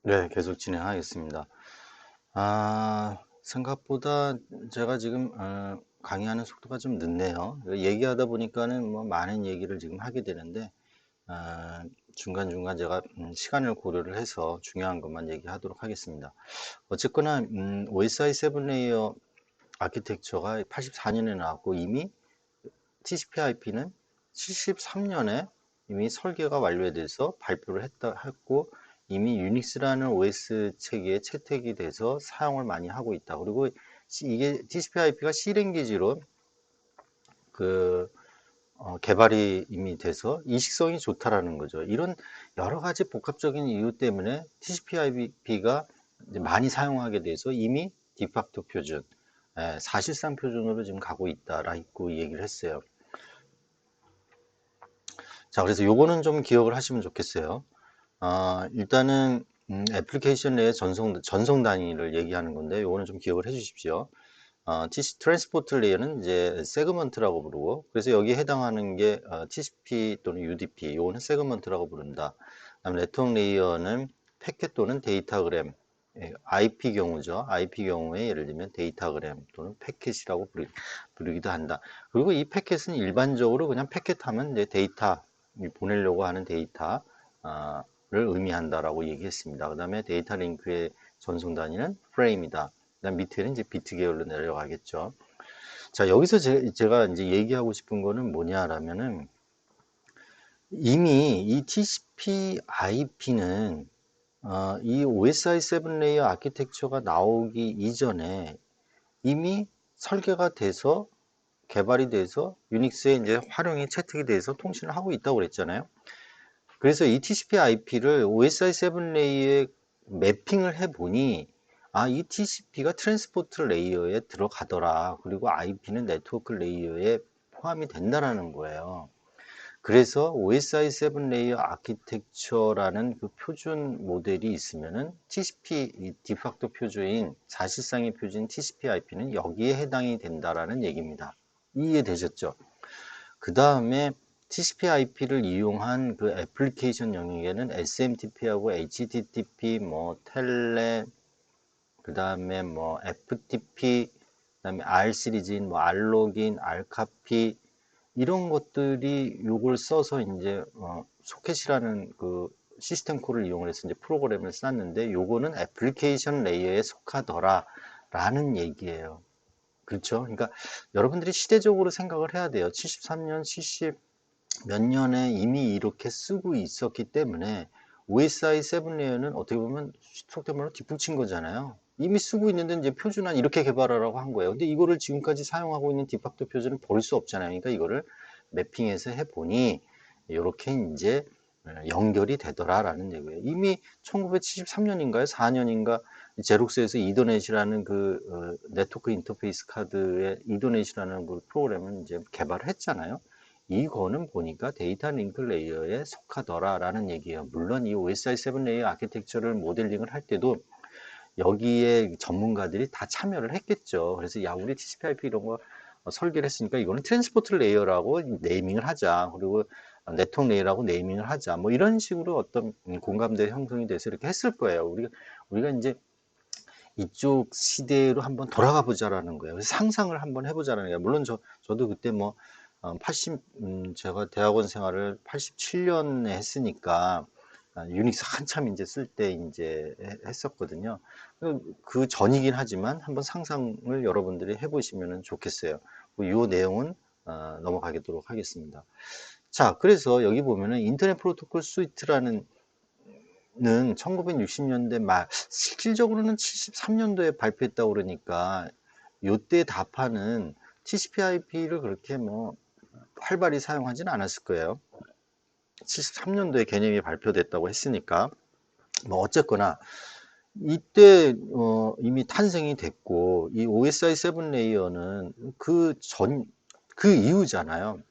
네, 계속 진행하겠습니다. 생각보다 제가 지금 강의하는 속도가 좀 늦네요. 얘기하다 보니까는 뭐 많은 얘기를 지금 하게 되는데 아, 중간중간 제가 시간을 고려를 해서 중요한 것만 얘기하도록 하겠습니다. 어쨌거나 OSI 7레이어 아키텍처가 84년에 나왔고 이미 TCP/IP는 73년에 이미 설계가 완료돼서 발표를 했고 이미 유닉스라는 OS 체계에 채택이 돼서 사용을 많이 하고 있다. 그리고 이게 TCP/IP가 C랭귀지로 그 개발이 이미 돼서 이식성이 좋다라는 거죠. 이런 여러 가지 복합적인 이유 때문에 TCP/IP가 많이 사용하게 돼서 이미 디팍토 표준, 사실상 표준으로 지금 가고 있다라고 얘기를 했어요. 자, 그래서 요거는 좀 기억을 하시면 좋겠어요. 일단은 애플리케이션 내의 전송 단위를 얘기하는 건데 요거는 좀 기억을 해 주십시오. TCP 트랜스포트 레이어는 이제 세그먼트라고 부르고, 그래서 여기에 해당하는 게 TCP 또는 UDP, 요거는 세그먼트라고 부른다. 그다음에 네트워크 레이어는 패켓 또는 데이터그램, IP 경우죠. IP 경우에 예를 들면 데이터그램 또는 패켓이라고 부르기도 한다. 그리고 이 패켓은 일반적으로 그냥 패켓 하면 이제 데이터, 보내려고 하는 데이터를 의미한다라고 얘기했습니다. 그 다음에 데이터 링크의 전송 단위는 프레임이다. 그다음 밑에는 이제 비트 계열로 내려가겠죠. 자, 여기서 제가 이제 얘기하고 싶은 거는 뭐냐라면은 이미 이 TCP/IP는 이 OSI 7 레이어 아키텍처가 나오기 이전에 이미 설계가 돼서 개발이 돼서 유닉스에 이제 활용이 채택이 돼서 통신을 하고 있다고 그랬잖아요. 그래서 이 TCP/IP를 OSI 7 레이어에 매핑을 해보니 이 TCP가 트랜스포트 레이어에 들어가더라. 그리고 IP는 네트워크 레이어에 포함이 된다라는 거예요. 그래서 OSI 7 레이어 아키텍처라는 그 표준 모델이 있으면은 TCP 디팍토 표준인 사실상의 표준 TCP/IP는 여기에 해당이 된다라는 얘기입니다. 이해되셨죠? 그 다음에 TCP/IP를 이용한 그 애플리케이션 영역에는 SMTP하고 HTTP, 뭐 텔레, 그 다음에 뭐 FTP, 그 다음에 R 시리즈인 뭐 R로긴, R카피 이런 것들이 요걸 써서 이제 소켓이라는 그 시스템 콜을 이용해서 이제 프로그램을 쌌는데 요거는 애플리케이션 레이어에 속하더라라는 얘기예요. 그렇죠? 그러니까 여러분들이 시대적으로 생각을 해야 돼요. 73년, 70 몇 년에 이미 이렇게 쓰고 있었기 때문에 OSI 7 레이어는 어떻게 보면 속된 말로 뒷북친 거잖아요. 이미 쓰고 있는데 이제 표준안 이렇게 개발하라고 한 거예요. 근데 이거를 지금까지 사용하고 있는 디팍토 표준은 버릴 수 없잖아요. 그러니까 이거를 매핑해서 해보니 이렇게 이제 연결이 되더라라는 얘기예요. 이미 1973년인가요? 4년인가 제록스에서 이더넷이라는 그 네트워크 인터페이스 카드의 이더넷이라는 그 프로그램을 이제 개발을 했잖아요. 이거는 보니까 데이터 링크 레이어에 속하더라라는 얘기예요. 물론 이 OSI 7 레이어 아키텍처를 모델링을 할 때도 여기에 전문가들이 다 참여를 했겠죠. 그래서 야, 우리 TCP/IP 이런 거 설계를 했으니까 이거는 트랜스포트 레이어라고 네이밍을 하자. 그리고 네트워크 레이어라고 네이밍을 하자. 뭐 이런 식으로 어떤 공감대 형성이 돼서 이렇게 했을 거예요. 우리가 이제 이쪽 시대로 한번 돌아가 보자라는 거예요. 그래서 상상을 한번 해보자라는 거예요. 물론 저도 그때 뭐 제가 대학원 생활을 87년에 했으니까 유닉스 한참 이제 쓸 때 이제 했었거든요. 그 전이긴 하지만 한번 상상을 여러분들이 해보시면 좋겠어요. 이 내용은 넘어가도록 하겠습니다. 자, 그래서 여기 보면은 인터넷 프로토콜 스위트라는 는 1960년대 말, 실질적으로는 73년도에 발표했다고 그러니까 요때 다파는 TCP/IP를 그렇게 뭐 활발히 사용하지는 않았을 거예요. 73년도에 개념이 발표됐다고 했으니까 뭐 어쨌거나 이때 이미 탄생이 됐고 이 OSI 7 레이어는 그 이후잖아요.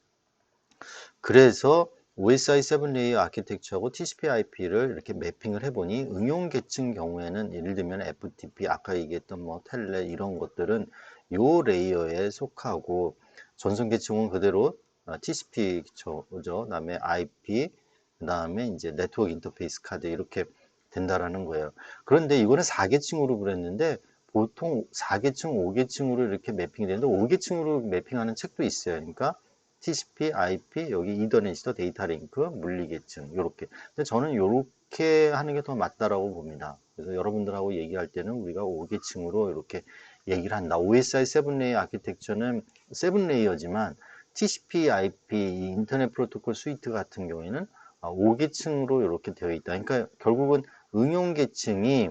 그래서 OSI 7 레이어 아키텍처하고 TCP/IP를 이렇게 매핑을 해보니 응용 계층 경우에는 예를 들면 FTP 아까 얘기했던 뭐 텔레 이런 것들은 요 레이어에 속하고 전송 계층은 그대로 TCP죠. 그다음에 IP, 그다음에 이제 네트워크 인터페이스 카드 이렇게 된다라는 거예요. 그런데 이거는 4계층으로 그랬는데 보통 4계층, 5계층으로 이렇게 매핑이 되는데 5계층으로 매핑하는 책도 있어요. 그러니까 TCP, IP, 여기 이더넷이더 데이터 링크, 물리계층 이렇게. 근데 저는 이렇게 하는 게 더 맞다라고 봅니다. 그래서 여러분들하고 얘기할 때는 우리가 5계층으로 이렇게 얘기를 한다. OSI 7레이어 아키텍처는 7레이어지만 TCP, IP, 이 인터넷 프로토콜 스위트 같은 경우에는 5계층으로 이렇게 되어 있다. 그러니까 결국은 응용 계층이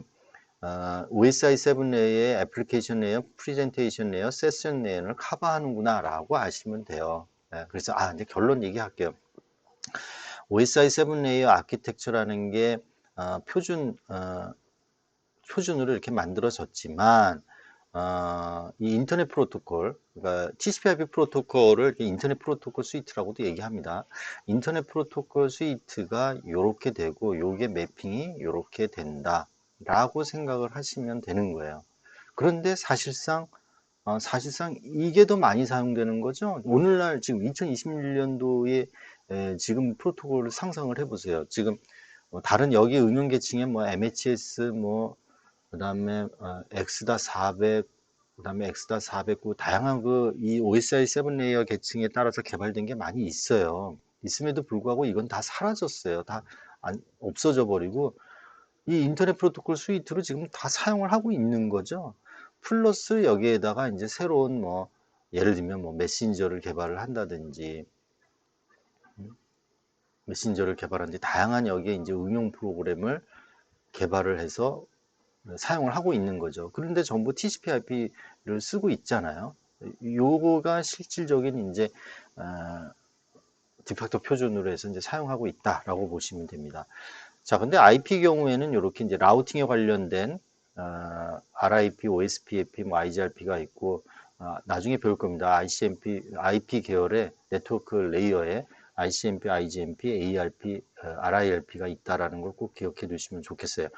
OSI 7레이어의 애플리케이션 레이어, 프레젠테이션 레이어, 세션 레이어를 커버하는구나 라고 아시면 돼요. 그래서 이제 결론 얘기할게요. OSI 7레이어 아키텍처라는 게 표준으로 이렇게 만들어졌지만 이 인터넷 프로토콜, 그러니까 TCP/IP 프로토콜을 인터넷 프로토콜 스위트라고도 얘기합니다. 인터넷 프로토콜 스위트가 이렇게 되고 요게 매핑이 이렇게 된다라고 생각을 하시면 되는 거예요. 그런데 사실상 이게 더 많이 사용되는 거죠. 오늘날 지금 2021년도에 지금 프로토콜을 상상을 해보세요. 지금 다른 여기 응용 계층에 뭐 MHS 뭐 그다음에 엑스다 400, 그다음에 엑스다 409 다양한 이 OSI 7레이어 계층에 따라서 개발된 게 많이 있어요. 있음에도 불구하고 이건 다 사라졌어요. 다 없어져 버리고 이 인터넷 프로토콜 스위트로 지금 다 사용을 하고 있는 거죠. 플러스 여기에다가 이제 새로운 뭐 예를 들면 뭐 메신저를 개발을 한다든지 다양한 여기에 이제 응용 프로그램을 개발을 해서 사용을 하고 있는 거죠. 그런데 전부 TCP/IP를 쓰고 있잖아요. 요거가 실질적인 이제 디팩토 표준으로 해서 이제 사용하고 있다라고 보시면 됩니다. 자, 근데 IP 경우에는 이렇게 이제 라우팅에 관련된 RIP, OSPF, 뭐 IGRP가 있고 나중에 배울 겁니다. ICMP, IP 계열의 네트워크 레이어에 ICMP, IGMP, ARP, RIRP가 있다라는 걸 꼭 기억해 두시면 좋겠어요.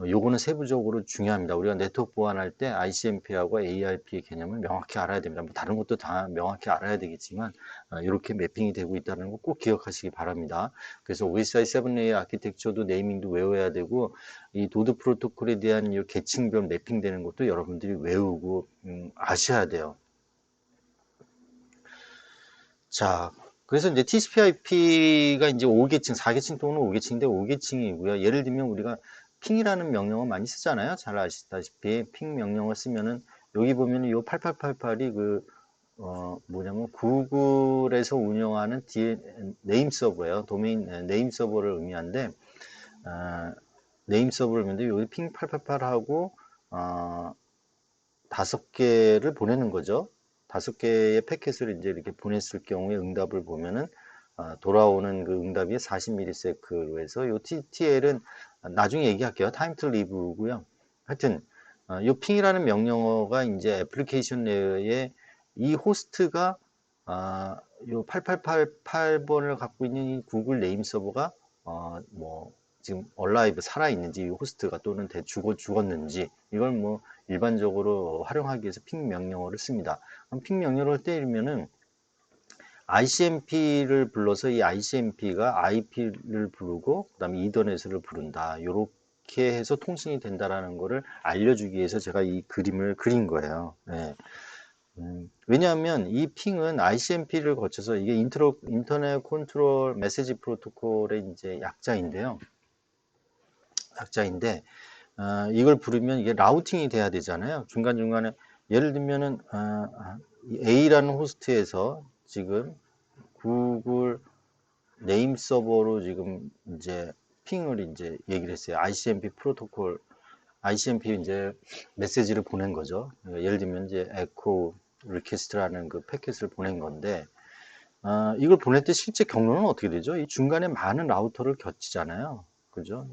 요거는 세부적으로 중요합니다. 우리가 네트워크 보안할 때 ICMP하고 ARP의 개념을 명확히 알아야 됩니다. 뭐 다른 것도 다 명확히 알아야 되겠지만 이렇게 매핑이 되고 있다는 거 꼭 기억하시기 바랍니다. 그래서 OSI 7레이어 아키텍처도 네이밍도 외워야 되고 이 도드 프로토콜에 대한 이 계층별 매핑되는 것도 여러분들이 외우고 아셔야 돼요. 자, 그래서 이제 TCP/IP가 이제 5계층, 4계층 또는 5계층인데 5계층이고요. 예를 들면 우리가 핑이라는 명령어 많이 쓰잖아요. 잘 아시다시피 핑 명령어 쓰면은 여기 보면은 이 8888이 뭐냐면 구글에서 운영하는 네임 서버예요. 도메인 네임 서버를 의미하는데 네임 서버를 의미하는데 여기 핑 888하고 5개를 보내는 거죠. 5개의 패킷을 이제 이렇게 보냈을 경우에 응답을 보면은 돌아오는 그 응답이 40ms로 해서 요 TTL은 나중에 얘기할게요. 타임 투 리브고요. 하여튼 요 핑이라는 명령어가 이제 애플리케이션 레이어에 이 호스트가 요 8888번을 갖고 있는 이 구글 네임 서버가 뭐 지금 얼라이브 살아 있는지 호스트가 또는 죽었는지 이걸 뭐 일반적으로 활용하기 위해서 핑 명령어를 씁니다. 핑 명령어를 때리면은 ICMP를 불러서 이 ICMP가 IP를 부르고 그다음에 이더넷을 부른다. 이렇게 해서 통신이 된다라는 것을 알려주기 위해서 제가 이 그림을 그린 거예요. 네. 왜냐하면 이 핑은 ICMP를 거쳐서 이게 인터넷 컨트롤 메시지 프로토콜의 이제 약자인데 이걸 부르면 이게 라우팅이 돼야 되잖아요. 중간중간에 예를 들면은 A라는 호스트에서 지금 구글 네임 서버로 지금 이제 핑을 이제 얘기를 했어요. ICMP 프로토콜, ICMP 이제 메시지를 보낸 거죠. 그러니까 예를 들면 이제 에코 리퀘스트라는 그 패킷을 보낸 건데, 이걸 보낼 때 실제 경로는 어떻게 되죠? 이 중간에 많은 라우터를 겹치잖아요. 그죠?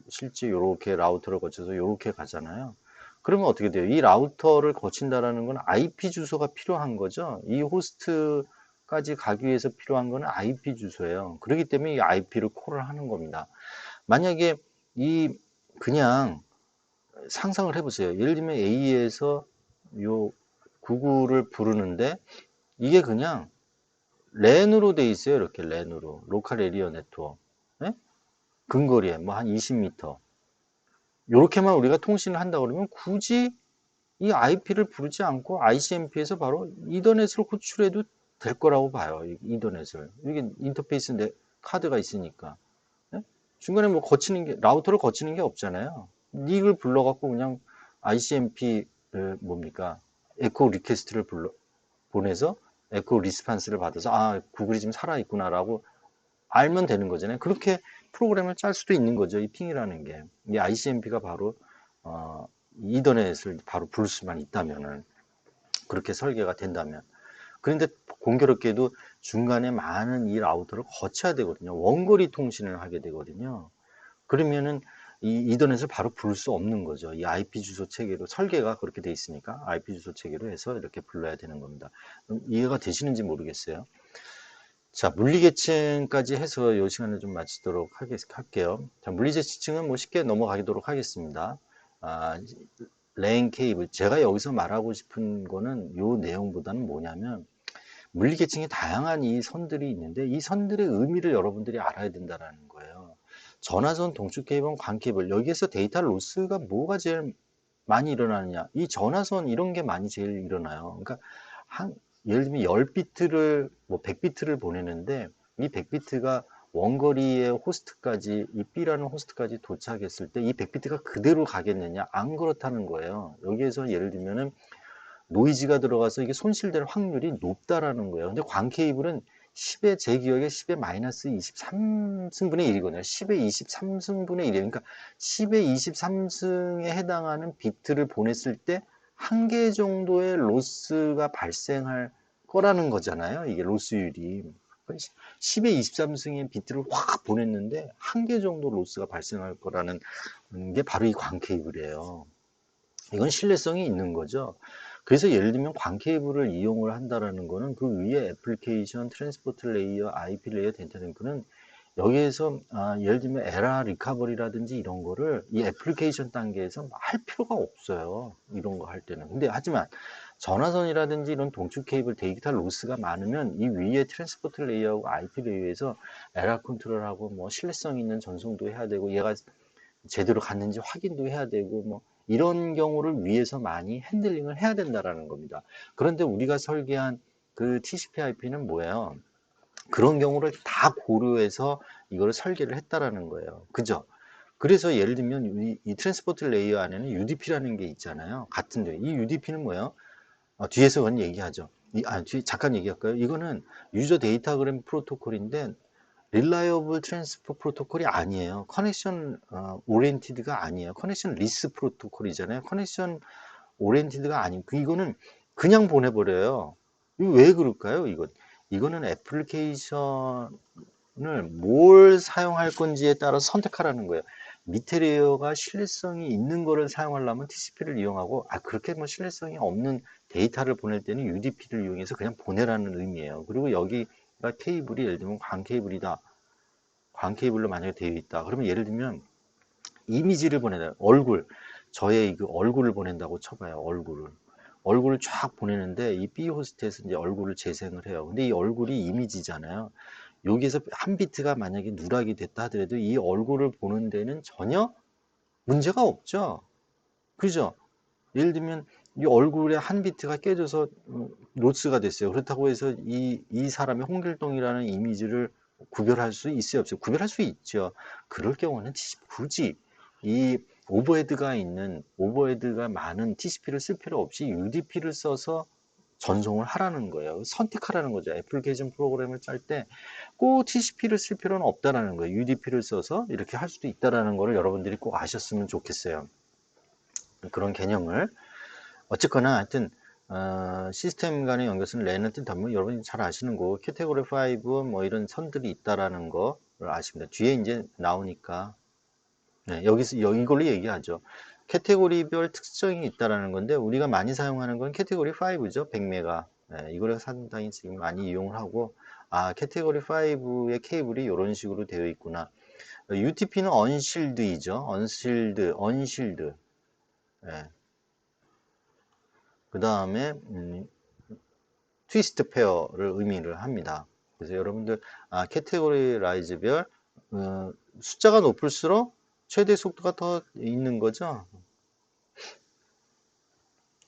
실제 이렇게 라우터를 거쳐서 이렇게 가잖아요. 그러면 어떻게 돼요? 이 라우터를 거친다라는 건 IP 주소가 필요한 거죠. 이 호스트까지 가기 위해서 필요한 거는 IP 주소예요. 그렇기 때문에 이 IP를 콜을 하는 겁니다. 만약에 그냥 상상을 해보세요. 예를 들면 A에서 요 구글을 부르는데 이게 그냥 랜으로 돼 있어요. 이렇게 랜으로. 로컬 에리어 네트워크. 네? 근거리에 뭐 한 20m. 이렇게만 우리가 통신을 한다 그러면 굳이 이 IP를 부르지 않고 ICMP에서 바로 이더넷을 호출해도 될 거라고 봐요. 이더넷을. 이게 인터페이스 카드가 있으니까. 네? 중간에 뭐 거치는 게, 라우터를 거치는 게 없잖아요. 닉을 불러갖고 그냥 ICMP를 뭡니까? 에코 리퀘스트를 보내서 에코 리스판스를 받아서 아, 구글이 지금 살아있구나라고 알면 되는 거잖아요. 그렇게 프로그램을 짤 수도 있는 거죠. 이 핑이라는 게. 이 ICMP가 바로, 이더넷을 바로 부를 수만 있다면은, 그렇게 설계가 된다면. 그런데 공교롭게도 중간에 많은 이 라우터를 거쳐야 되거든요. 원거리 통신을 하게 되거든요. 그러면은 이 이더넷을 바로 부를 수 없는 거죠. 이 IP 주소 체계로 설계가 그렇게 돼 있으니까 IP 주소 체계로 해서 이렇게 불러야 되는 겁니다. 이해가 되시는지 모르겠어요. 자, 물리계층까지 해서 이 시간을 좀 마치도록 할게요. 자, 물리계층은 뭐 쉽게 넘어가도록 하겠습니다. 아, 랜 케이블. 제가 여기서 말하고 싶은 거는 요 내용보다는 뭐냐면, 물리계층이 다양한 이 선들이 있는데, 이 선들의 의미를 여러분들이 알아야 된다는 거예요. 전화선, 동축 케이블, 광 케이블. 여기에서 데이터 로스가 뭐가 제일 많이 일어나느냐? 이 전화선 이런 게 많이 제일 일어나요. 그러니까 예를 들면 10비트를 뭐 100비트를 보내는데 이 100비트가 원거리의 호스트까지 이 B라는 호스트까지 도착했을 때 이 100비트가 그대로 가겠느냐? 안 그렇다는 거예요. 여기에서 예를 들면은 노이즈가 들어가서 이게 손실될 확률이 높다라는 거예요. 근데 광 케이블은 10의 제 기억에 10의 마이너스 23승분의 1이거든요. 10의 23승분의 1이에요. 그러니까 10의 23승에 해당하는 비트를 보냈을 때 한 개 정도의 로스가 발생할 거라는 거잖아요. 이게 로스율이. 10의 23승의 비트를 확 보냈는데 한 개 정도 로스가 발생할 거라는 게 바로 이 광 케이블이에요. 이건 신뢰성이 있는 거죠. 그래서 예를 들면 광 케이블을 이용을 한다라는 거는 그 위에 애플리케이션, 트랜스포트 레이어, IP 레이어, 데이터 링크는 여기에서 예를 들면 에라 리커버리라든지 이런 거를 이 애플리케이션 단계에서 할 필요가 없어요. 이런 거 할 때는. 근데 하지만 전화선이라든지 이런 동축 케이블 데이터 로스가 많으면 이 위에 트랜스포트 레이어하고 IP 레이어에서 에라 컨트롤하고 뭐 신뢰성 있는 전송도 해야 되고 얘가 제대로 갔는지 확인도 해야 되고 뭐 이런 경우를 위해서 많이 핸들링을 해야 된다라는 겁니다. 그런데 우리가 설계한 그 TCP/IP는 뭐예요? 그런 경우를 다 고려해서 이거를 설계를 했다라는 거예요. 그죠? 그래서 예를 들면 이 트랜스포트 레이어 안에는 UDP라는 게 있잖아요. 같은데 이 UDP는 뭐예요? 뒤에서 그건 얘기하죠. 뒤에 잠깐 얘기할까요? 이거는 유저 데이터그램 프로토콜인데 릴라이어블 트랜스퍼 프로토콜이 아니에요. 커넥션 오리엔티드가 아니에요. 커넥션 리스 프로토콜이잖아요. 커넥션 오리엔티드가 아닌 이거는 그냥 보내버려요. 이거 왜 그럴까요? 이거는 애플리케이션을 뭘 사용할 건지에 따라서 선택하라는 거예요. 밑에 레이어가 신뢰성이 있는 거를 사용하려면 TCP를 이용하고 그렇게 뭐 신뢰성이 없는 데이터를 보낼 때는 UDP를 이용해서 그냥 보내라는 의미예요. 그리고 여기가 케이블이 예를 들면 광 케이블이다. 광 케이블로 만약에 되어 있다. 그러면 예를 들면 이미지를 보내다. 저의 그 얼굴을 보낸다고 쳐봐요. 얼굴을 쫙 보내는데 이 B 호스트에서 이제 얼굴을 재생을 해요. 근데 이 얼굴이 이미지잖아요. 여기에서 한 비트가 만약에 누락이 됐다 하더라도 이 얼굴을 보는 데는 전혀 문제가 없죠. 그죠? 예를 들면 이 얼굴에 한 비트가 깨져서 로스가 됐어요. 그렇다고 해서 이 사람이 홍길동이라는 이미지를 구별할 수 있어요, 없어요? 구별할 수 있죠. 그럴 경우는 굳이 이 오버헤드가 많은 TCP를 쓸 필요 없이 UDP를 써서 전송을 하라는 거예요. 선택하라는 거죠. 애플리케이션 프로그램을 짤 때 꼭 TCP를 쓸 필요는 없다라는 거예요. UDP를 써서 이렇게 할 수도 있다라는 거를 여러분들이 꼭 아셨으면 좋겠어요. 그런 개념을. 어쨌거나 하여튼 시스템 간의 연결선은 랜을 뜻하면 여러분이 잘 아시는 거 캐테고리 5 뭐 이런 선들이 있다라는 거를 아십니다. 뒤에 이제 나오니까 네, 여기서 이걸로 얘기하죠. 캐테고리별 특성이 있다라는 건데 우리가 많이 사용하는 건 캐테고리 5죠. 100메가. 네, 이거를 상당히 지금 많이 이용을 하고 캐테고리 5의 케이블이 이런 식으로 되어 있구나. UTP는 언실드이죠. 언실드. 네. 그 다음에 트위스트 페어를 의미를 합니다. 그래서 여러분들 캐테고리 라이즈별 숫자가 높을수록 최대 속도가 더 있는 거죠.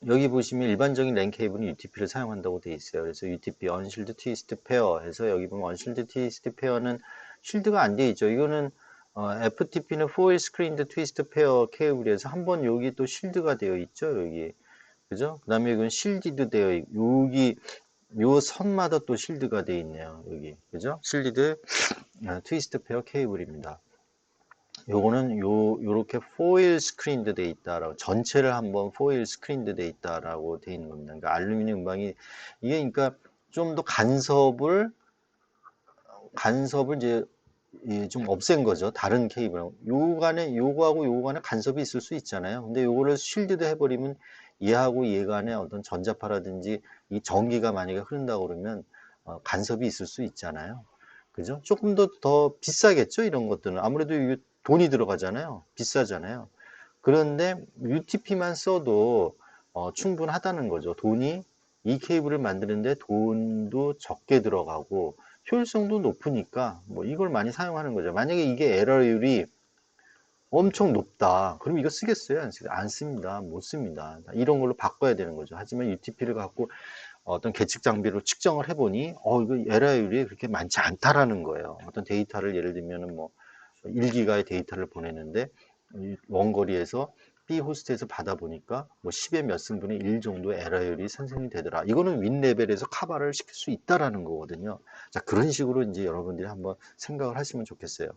여기 보시면 일반적인 랜 케이블은 UTP를 사용한다고 되어 있어요. 그래서 UTP, 언실드 트위스트 페어 해서 여기 보면 언실드 트위스트 페어는 실드가 안 되어 있죠. 이거는 FTP는 포일 스크린드 트위스트 페어 케이블에서 한번 여기 또 실드가 되어 있죠. 여기. 그죠? 그 다음에 이건 실디도 되어 있고, 여기 요 선마다 또 실드가 되어 있네요. 여기. 그죠? 실리드 트위스트 페어 케이블입니다. 요거는 요렇게 포일 스크린드 돼 있다라고, 전체를 한번 포일 스크린드 돼 있다라고 돼 있는 겁니다. 그러니까 알루미늄 음방이, 이게 그러니까 좀 더 간섭을 이제 좀 없앤 거죠. 다른 케이블. 요거하고 요거 간에 간섭이 있을 수 있잖아요. 근데 요거를 쉴드드 해버리면 얘하고 얘 간에 어떤 전자파라든지 이 전기가 만약에 흐른다고 그러면 간섭이 있을 수 있잖아요. 그죠? 조금 더 비싸겠죠? 이런 것들은. 아무래도 이게 돈이 들어가잖아요. 비싸잖아요. 그런데 UTP만 써도 충분하다는 거죠. 돈이, 이 케이블을 만드는데 돈도 적게 들어가고 효율성도 높으니까 뭐 이걸 많이 사용하는 거죠. 만약에 이게 에러율이 엄청 높다. 그럼 이거 쓰겠어요? 안 씁니다. 못 씁니다. 이런 걸로 바꿔야 되는 거죠. 하지만 UTP를 갖고 어떤 계측 장비로 측정을 해보니 이거 에러율이 그렇게 많지 않다라는 거예요. 어떤 데이터를 예를 들면은 뭐 1기가의 데이터를 보내는데 원거리에서 B 호스트에서 받아보니까 뭐 10의 몇 승분의 1 정도 에러율이 생성이 되더라. 이거는 윈 레벨에서 커버를 시킬 수 있다라는 거거든요. 자, 그런 식으로 이제 여러분들이 한번 생각을 하시면 좋겠어요.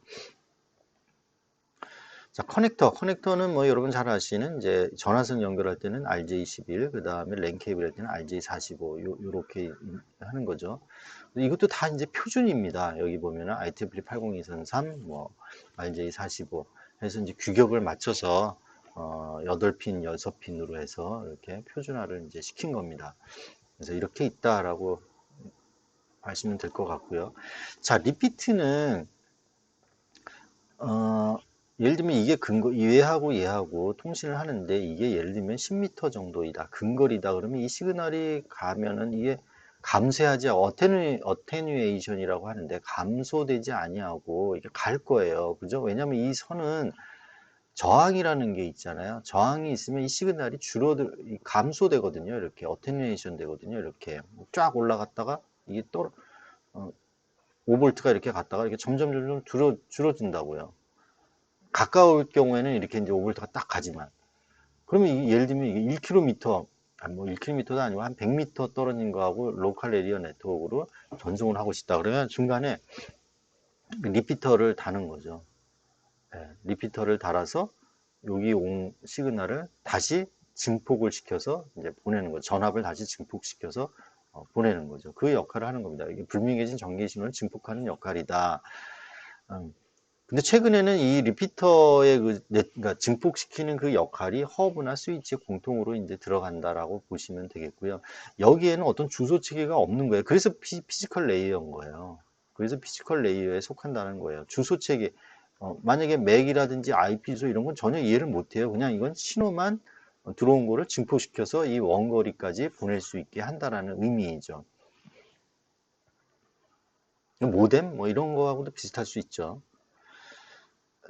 자, 커넥터는 뭐 여러분 잘 아시는 이제 전화선 연결할 때는 RJ11, 그 다음에 랜 케이블 할 때는 RJ45, 요렇게 하는 거죠. 이것도 다 이제 표준입니다. 여기 보면은 IEEE 80233, 뭐 RJ45 해서 이제 규격을 맞춰서 8핀, 6핀으로 해서 이렇게 표준화를 이제 시킨 겁니다. 그래서 이렇게 있다라고 하시면 될 것 같고요. 자, 리피트는 예를 들면 이게 얘하고 통신을 하는데 이게 예를 들면 10m 정도이다. 근거리다. 그러면 이 시그널이 가면은 이게 감소하지, 어테뉴에이션이라고 하는데 감소되지 아니하고 이게 갈 거예요. 그죠? 왜냐면 이 선은 저항이라는 게 있잖아요. 저항이 있으면 이 시그널이 감소되거든요. 이렇게 어테뉴에이션 되거든요. 이렇게 쫙 올라갔다가 이게 또 5볼트가 이렇게 갔다가 이렇게 점점 줄어든다고요. 가까울 경우에는 이렇게 이제 5볼트가 딱 가지만, 그러면 예를 들면 이게 1km, 뭐 1km도 아니고 한 100m 떨어진 거하고 로컬 에리어 네트워크로 전송을 하고 싶다. 그러면 중간에 리피터를 다는 거죠. 네, 리피터를 달아서 여기 온 시그널을 다시 증폭을 시켜서 이제 보내는 거죠. 전압을 다시 증폭시켜서 보내는 거죠. 그 역할을 하는 겁니다. 이게 불명해진 전기 신호를 증폭하는 역할이다. 근데 최근에는 이 리피터의 그러니까 증폭시키는 그 역할이 허브나 스위치에 공통으로 이제 들어간다라고 보시면 되겠고요. 여기에는 어떤 주소 체계가 없는 거예요. 그래서 피지컬 레이어인 거예요. 그래서 피지컬 레이어에 속한다는 거예요. 주소 체계. 만약에 맥이라든지 IP 주소 이런 건 전혀 이해를 못 해요. 그냥 이건 신호만 들어온 거를 증폭시켜서 이 원거리까지 보낼 수 있게 한다라는 의미이죠. 모뎀 뭐 이런 거하고도 비슷할 수 있죠.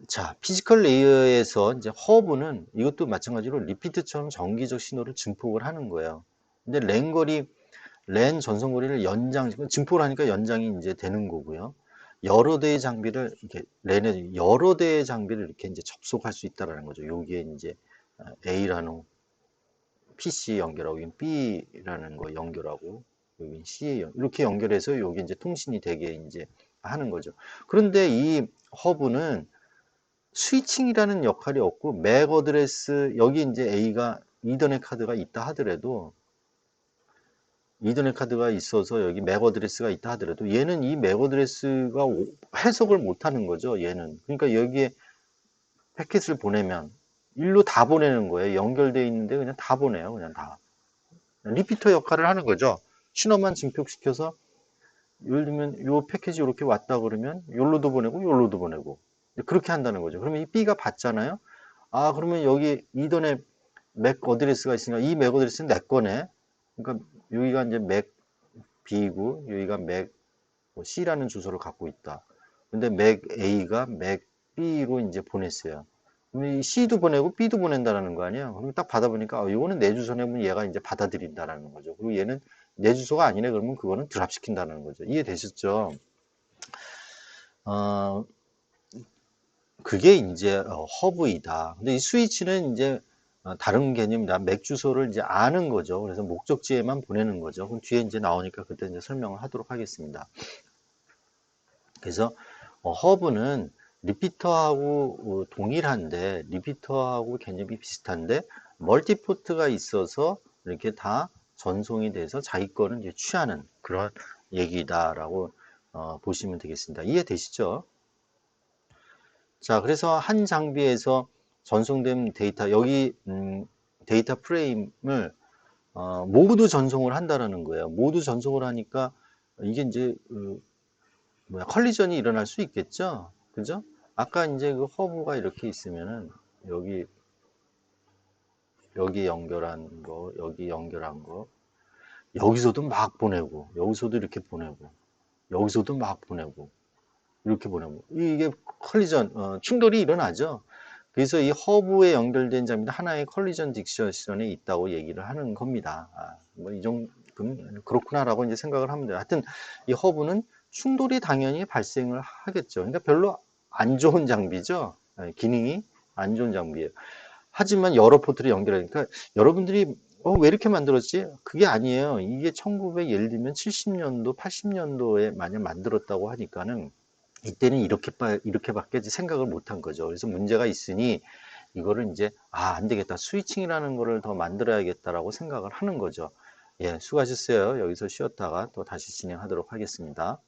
자, 피지컬 레이어에서 이제 허브는 이것도 마찬가지로 리피트처럼 정기적 신호를 증폭을 하는 거예요. 근데 랜 전송거리를 증폭을 하니까 연장이 이제 되는 거고요. 여러 대의 장비를 이렇게 랜에 여러 대의 장비를 이렇게 이제 접속할 수 있다라는 거죠. 여기에 이제 A라는 PC 연결하고 여기 B라는 거 연결하고 여기 C에 이렇게 연결해서 여기 이제 통신이 되게 이제 하는 거죠. 그런데 이 허브는 스위칭이라는 역할이 없고 맥 어드레스 여기 이제 A가 이더넷 카드가 있다 하더라도 이더넷 카드가 있어서 여기 맥 어드레스가 있다 하더라도 얘는 이 맥 어드레스가 해석을 못 하는 거죠. 얘는 그러니까 여기에 패킷을 보내면 일로 다 보내는 거예요. 연결되어 있는데 그냥 다 보내요. 그냥 다 리피터 역할을 하는 거죠. 신호만 증폭시켜서 예를 들면 요 패키지 이렇게 왔다 그러면 요로도 보내고 요로도 보내고 그렇게 한다는 거죠. 그러면 이 B가 받잖아요. 그러면 여기 이더넷 맥 어드레스가 있으니까 이 맥 어드레스는 내 거네. 그러니까 여기가 이제 맥 B고 여기가 맥 C라는 주소를 갖고 있다. 근데 맥 A가 맥 B로 이제 보냈어요. 이 C도 보내고 B도 보낸다라는 거 아니야. 그럼 딱 받아보니까 이거는 내 주소 내면 얘가 이제 받아들인다라는 거죠. 그리고 얘는 내 주소가 아니네. 그러면 그거는 드랍시킨다는 거죠. 이해되셨죠? 어, 그게 이제 허브이다. 근데 이 스위치는 이제 다른 개념이다. 맥 주소를 이제 아는 거죠. 그래서 목적지에만 보내는 거죠. 그럼 뒤에 이제 나오니까 그때 이제 설명을 하도록 하겠습니다. 그래서 허브는 리피터하고 동일한데 리피터하고 개념이 비슷한데 멀티포트가 있어서 이렇게 다 전송이 돼서 자기 거는 이제 취하는 그런 얘기다라고 보시면 되겠습니다. 이해되시죠? 자, 그래서 한 장비에서 전송된 데이터 여기 데이터 프레임을 모두 전송을 한다라는 거예요. 모두 전송을 하니까 이게 이제 컬리전이 일어날 수 있겠죠. 그죠? 아까 이제 그 허브가 이렇게 있으면은 여기 연결한 거, 여기 연결한 거, 여기서도 막 보내고, 여기서도 이렇게 보내고, 여기서도 막 보내고, 이렇게 보내고, 이게 컬리전, 충돌이 일어나죠. 그래서 이 허브에 연결된 장비는 하나의 컬리전 딕션에 있다고 얘기를 하는 겁니다. 뭐이 정도 그렇구나라고 이제 생각을 하면 돼요. 하여튼 이 허브는 충돌이 당연히 발생을 하겠죠. 그러니까 별로 안 좋은 장비죠. 기능이 안 좋은 장비예요. 하지만 여러 포트를 연결하니까 여러분들이 왜 이렇게 만들었지? 그게 아니에요. 이게 1900 예를 들면 70년도, 80년도에 만약 만들었다고 하니까는 이때는 이렇게밖에 생각을 못 한 거죠. 그래서 문제가 있으니 이거를 이제 안 되겠다. 스위칭이라는 거를 더 만들어야겠다라고 생각을 하는 거죠. 예, 수고하셨어요. 여기서 쉬었다가 또 다시 진행하도록 하겠습니다.